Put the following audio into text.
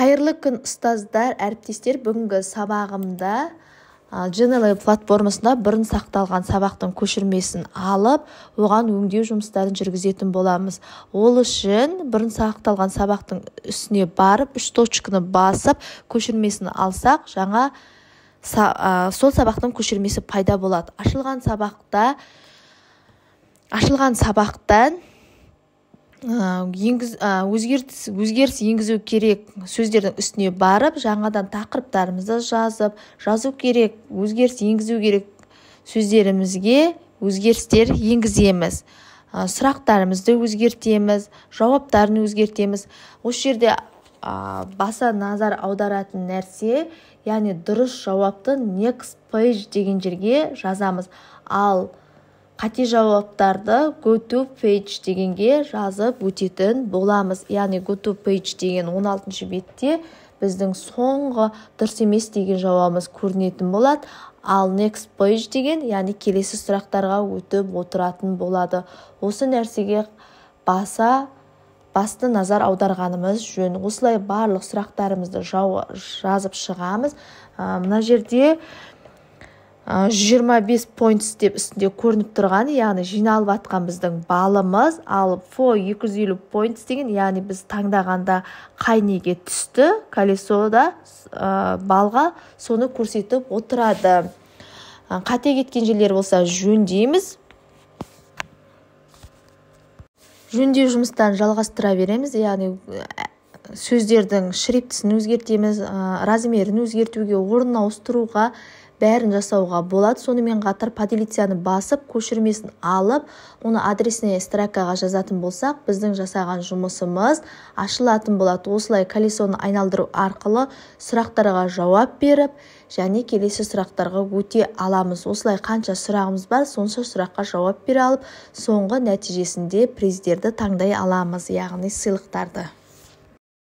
Қайырлы күн ұстаздар, әріптестер. Бүгінгі сабағымда Genially платформасында бұрын сақталған сабақтың көшірмесін алып, оған өңдеу жұмыстарын жүргізетін боламыз. Ол үшін бұрын сақталған сабақтың үстіне барып, 3 точканы басып, көшірмесін алсақ, жаңа сол сабақтың көшірмесі пайда болады. Ашылған сабақтан өзгеріс енгізу керек сөздердің үстіне барып, жаңадан тақырыптарымызды жазу керек, өзгеріс енгізу керек сөздерімізге өзгерістер енгіземіз. Сұрақтарымызды өзгертеміз, жауаптарын өзгертеміз. Осы жерде баса назар аударатын нәрсе, яғни дұрыс жауапты next page деген жерге жазамыз. Ал қате жауаптарды go to page дегенге жазып өтетін боламыз. Яғни go to page деген 16-шы бетте біздің соңғы дұрыс емес деген жауабымыз көрінетін болады. Ал next page деген, яғни келесі сұрақтарға өтіп отыратын болады. Осы нәрсеге басты назар аударғанымыз жөн. Осылай барлық сұрақтарымызды жазып шығамыз. Мына жерде 25 points деп үстінде көрініп тұрған, яғни жиналып атқан біздің балымыз. Ал for 250 points деген, яғни біз таңдағанда қай неге түсті, колесода балға соны көрсетіп отырады. Қате кеткен жерлер болса жөндейміз. Жөндеу жұмыстарын жалғастыра береміз, яғни сөздердің шрифтісін өзгертеміз, размерін өзгертуге, орнын ауыстыруға, бәрін жасауға болады. Сонымен қатар поделицияны басып, көшірмесін алып, оны адресіне строкаға жазатын болсақ, біздің жасаған жұмысымыз ашылатын болады. Осылай колесоны айналдыру арқылы сұрақтарға жауап беріп, және келесі сұрақтарға өте аламыз. Осылай қанша сұрағымыз бар, сонша сұраққа жауап бере алып, соңғы нәтижесінде призерді таңдай аламыз, яғни сыйлықтарды.